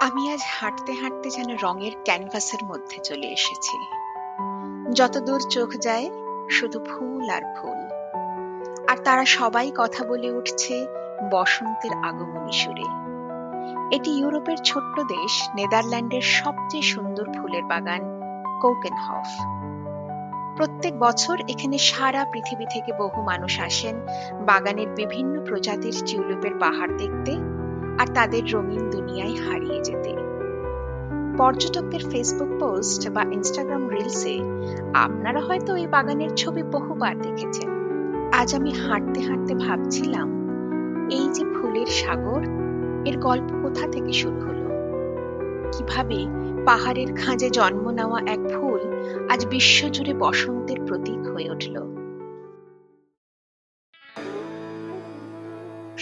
আমি আজ হাঁটতে হাঁটতে যেন রঙের ক্যানভাসের মধ্যে চলে এসেছি। যতদূর চোখ যায় শুধু ফুল আর ফুল, আর তারা সবাই কথা বলে উঠছে বসন্তের আগমনী সুরে। এটি ইউরোপের ছোট্ট দেশ নেদারল্যান্ডের সবচেয়ে সুন্দর ফুলের বাগান কোকেনহফ। প্রত্যেক বছর এখানে সারা পৃথিবী থেকে বহু মানুষ আসেন বাগানের বিভিন্ন প্রজাতির টিউলিপের বাহার দেখতে আর তাদের রঙিন দুনিয়ায় হারিয়ে যেতে। পর্যটকদের ফেসবুক পোস্ট বা ইনস্টাগ্রাম রিলসে আপনারা হয়তো এই বাগানের ছবি বহুবার দেখেছেন। আজ আমি হাঁটতে হাঁটতে ভাবছিলাম, এই যে ফুলের সাগর, এর গল্প কোথা থেকে শুরু হলো? কিভাবে পাহাড়ের খাঁজে জন্ম নেওয়া এক ফুল আজ বিশ্বজুড়ে বসন্তের প্রতীক হয়ে উঠল?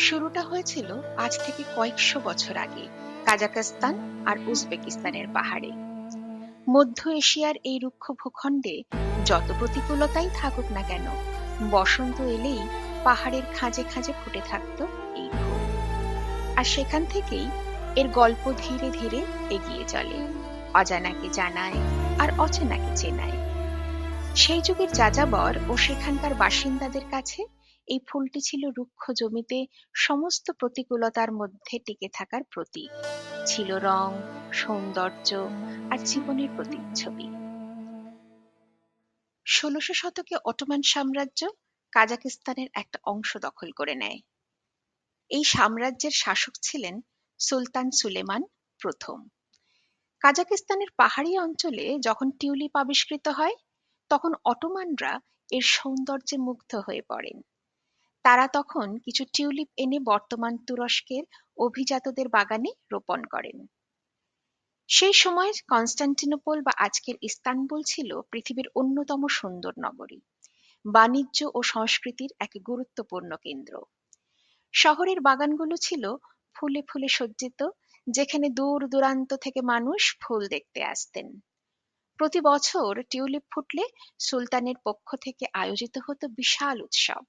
শুরুটা হয়েছিল আজ থেকে কয়েকশো বছর আগে কাজাখস্তান আর উজবেকিস্তানের পাহাড়ে। মধ্য এশিয়ার এই রুক্ষ ভূখণ্ডে যত প্রতিকূলতাই থাকুক না কেন, বসন্ত এলেই পাহাড়ের খাঁজে খাঁজে ফুটে থাকতো এই ফুল। আর সেখান থেকেই এর গল্প ধীরে ধীরে এগিয়ে চলে, অজানাকে জানায় আর অচেনাকে চেনায়। সেই যুগের যাযাবর ও সেখানকার বাসিন্দাদের কাছে এই ফুলটি ছিল রুক্ষ জমিতে সমস্ত প্রতিকূলতার মধ্যে টিকে থাকার প্রতীক, ছিল রং, সৌন্দর্য আর জীবনের প্রতিচ্ছবি। ১৬শ শতকে অটোমান সাম্রাজ্য কাজাকিস্তানের একটা অংশ দখল করে নেয়। এই সাম্রাজ্যের শাসক ছিলেন সুলতান সুলেমান প্রথম। কাজাকিস্তানের পাহাড়ি অঞ্চলে যখন টিউলিপ আবিষ্কৃত হয়, তখন অটোমানরা এর সৌন্দর্যে মুগ্ধ হয়ে পড়েন। তারা তখন কিছু টিউলিপ এনে বর্তমান তুরস্কের অভিজাতদের বাগানে রোপণ করেন। সেই সময় কনস্টান্টিনোপল বা আজকের ইস্তানবুল ছিল পৃথিবীর অন্যতম সুন্দর নগরী, বাণিজ্য ও সংস্কৃতির এক গুরুত্বপূর্ণ কেন্দ্র। শহরের বাগানগুলো ছিল ফুলে ফুলে সজ্জিত, যেখানে দূর দূরান্ত থেকে মানুষ ফুল দেখতে আসতেন। প্রতি বছর টিউলিপ ফুটলে সুলতানের পক্ষ থেকে আয়োজিত হতো বিশাল উৎসব।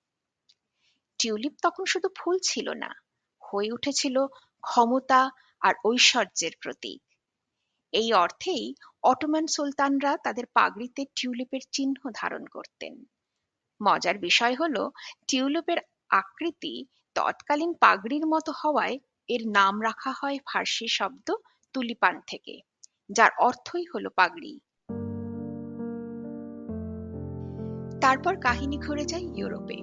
টিউলিপ তখন শুধু ফুল ছিল না, হয়ে উঠেছিল ক্ষমতা আর ঐশ্বর্যের প্রতীক। এই অর্থেই অটোমান সুলতানরা তাদের পাগড়িতে টিউলিপের চিহ্ন ধারণ করতেন। মজার বিষয় হলো, টিউলিপের আকৃতি তৎকালীন পাগড়ির মতো হওয়ায় এর নাম রাখা হয় ফার্সি শব্দ তুলিপান থেকে, যার অর্থই হলো পাগড়ি। তারপর কাহিনী ঘুরে যায় ইউরোপে।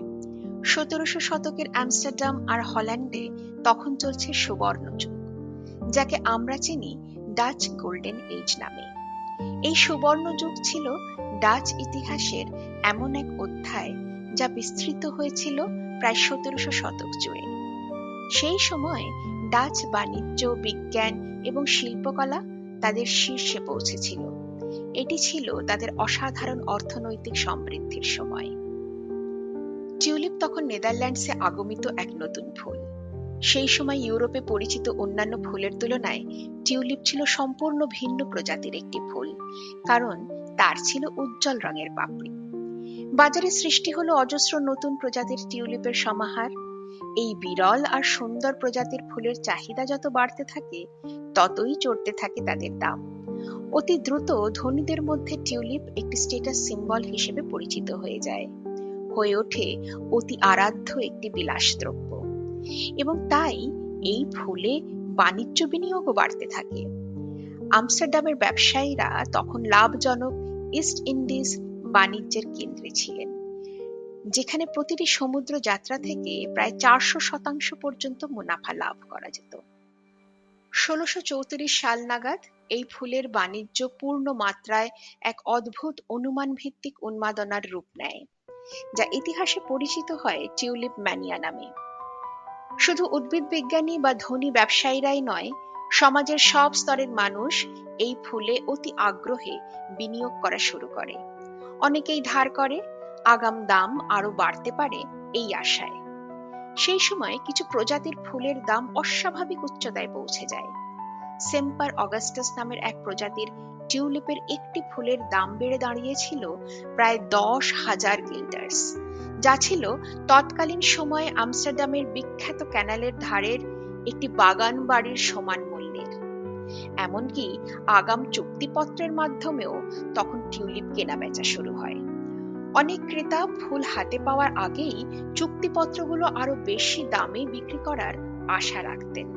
১৭শ শতকের আমস্টারডাম আর হল্যান্ডে তখন চলছে সুবর্ণ যুগ, যাকে আমরা চিনি ডাচ গোল্ডেন এজ নামে। এই সুবর্ণ যুগ ছিল ডাচ ইতিহাসের এমন এক অধ্যায় যা বিস্তৃত হয়েছিল প্রায় ১৭শ শতক জুড়ে। সেই সময় ডাচ বাণিজ্য, বিজ্ঞান এবং শিল্পকলা তাদের শীর্ষে পৌঁছেছিল। এটি ছিল তাদের অসাধারণ অর্থনৈতিক সমৃদ্ধির সময়। টিউলিপ তখন নেদারল্যান্ডসে আগমিত এক নতুন ফুল। সেই সময় ইউরোপে পরিচিত অন্যান্য ফুলের তুলনায় টিউলিপ ছিল সম্পূর্ণ ভিন্ন প্রজাতির একটি ফুল, কারণ তার ছিল উজ্জ্বল রঙের পাপড়ি। বাজারে সৃষ্টি হলো অজস্র নতুন প্রজাতির টিউলিপের সমাহার। এই বিরল আর সুন্দর প্রজাতির ফুলের চাহিদা যত বাড়তে থাকে, ততই চড়তে থাকে তাদের দাম। অতি দ্রুত ধনীদের মধ্যে টিউলিপ একটি স্ট্যাটাস সিম্বল হিসেবে পরিচিত হয়ে যায়, হয়ে ওঠে অতি আরাধ্য একটি বিলাসদ্রব্য। এবং তাই এই ফুলে বাণিজ্য বিনিয়োগও বাড়তে থাকে। আমস্টারডামের ব্যবসায়ীরা তখন লাভজনক ইস্ট ইন্ডিজ বাণিজ্যের কেন্দ্রে ছিলেন, যেখানে প্রতিটি সমুদ্র যাত্রা থেকে প্রায় ৪০০% পর্যন্ত মুনাফা লাভ করা যেত। ১৬৩৪ সাল নাগাদ এই ফুলের বাণিজ্য পূর্ণ মাত্রায় এক অদ্ভুত অনুমান ভিত্তিক উন্মাদনার রূপ নেয়, যা ইতিহাসে পরিচিত হয় টিউলিপ ম্যানিয়া নামে। শুধু উদ্ভিদ বিজ্ঞানী বা ধনী ব্যবসায়ীরাই নয়, সমাজের সব স্তরের মানুষ এই ফুলে অতি আগ্রহে বিনিয়োগ করা শুরু করে। অনেকেই ধার করে, আগাম দাম আরো বাড়তে পারে এই আশায়। সেই সময় কিছু প্রজাতির ফুলের দাম অস্বাভাবিক উচ্চতায় পৌঁছে যায়। সেম্পার অগাস্টাস নামের এক প্রজাতির টিউলিপের একটি ফুলের দাম বেড়ে দাঁড়িয়েছিল প্রায় ১০,০০০ গিল্ডার্স, যা ছিল তৎকালীন সময়ে আমস্টারডামের বিখ্যাত ক্যানালের ধারের একটি বাগান বাড়ির সমান মূল্যের। এমনকি আগাম চুক্তিপত্রের মাধ্যমেও তখন টিউলিপ কেনাবেচা শুরু হয়। অনেক ক্রেতা ফুল হাতে পাওয়ার আগেই চুক্তিপত্রগুলো আরো বেশি দামে বিক্রি করার আশা রাখতেন।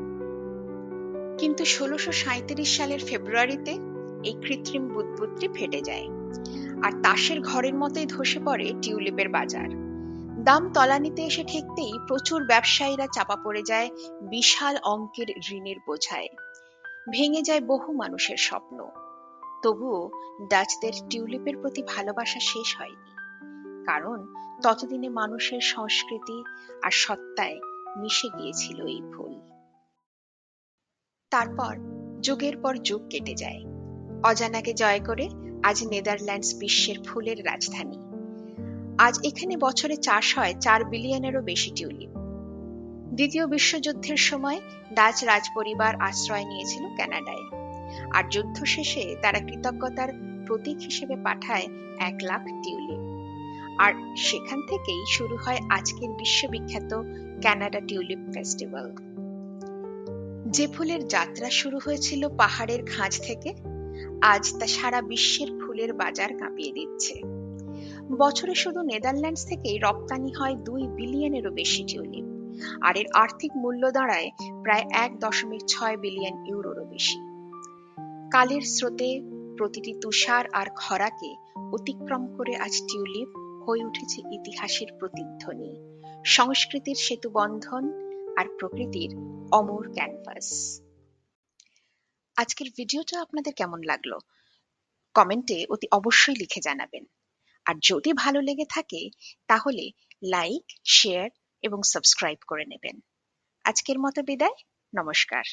কিন্তু ১৬৩৭ সালের ফেব্রুয়ারিতে এই কৃত্রিম বুদ্বুদটি ফেটে যায়, আর তাসের ঘরের মতোই ধসে পড়ে টিউলিপের বাজার। দাম তলানিতে এসে ঠেকতেই প্রচুর ব্যবসায়ীরা চাপা পড়ে যায় বিশাল অঙ্কের ঋণের বোঝায়। ভেঙে যায় বহু মানুষের স্বপ্ন। তবুও ডাচদের টিউলিপের প্রতি ভালোবাসা শেষ হয়নি, কারণ ততদিনে মানুষের সংস্কৃতি আর সত্তায় মিশে গিয়েছিল এই ফুল। তারপর যুগের পর যুগ কেটে যায়। অজানাকে জয় করে আজ নেদারল্যান্ডস বিশ্বের ফুলের রাজধানী। আজ এখানে বছরে চাষ হয় ৪ বিলিয়নেরও বেশি টিউলিপ। দ্বিতীয় বিশ্বযুদ্ধের সময় ডাচ রাজপরিবার আশ্রয় নিয়েছিল কানাডায়, আর যুদ্ধ শেষে তারা কৃতজ্ঞতার প্রতীক হিসেবে পাঠায় ১,০০,০০০ টিউলিপ। আর সেখান থেকেই শুরু হয় আজকের বিশ্ববিখ্যাত কানাডা টিউলিপ ফেস্টিভ্যাল। যে ফুলের যাত্রা শুরু হয়েছিল পাহাড়ের খাঁজ থেকে, আজ তা সারা বিশ্বের ফুলের বাজার কাঁপিয়ে দিচ্ছে। বছরে শুধু নেদারল্যান্ডস থেকেই রপ্তানি হয় ২ বিলিয়নেরও বেশি টিউলিপ, আর এর আর্থিক মূল্য দাঁড়ায় প্রায় ১.৬ বিলিয়ন ইউরোরও বেশি। কালের স্রোতে প্রতিটি তুষার আর খরাকে অতিক্রম করে আজ টিউলিপ হয়ে উঠেছে ইতিহাসের প্রতিধ্বনি, সংস্কৃতির সেতু বন্ধন আর প্রকৃতির অমর ক্যানভাস। আজকের ভিডিওটা আপনাদের কেমন লাগলো কমেন্টে অতি অবশ্যই লিখে জানাবেন। আর যদি ভালো লেগে থাকে তাহলে লাইক, শেয়ার এবং সাবস্ক্রাইব করে নেবেন। আজকের মতো বিদায়, নমস্কার।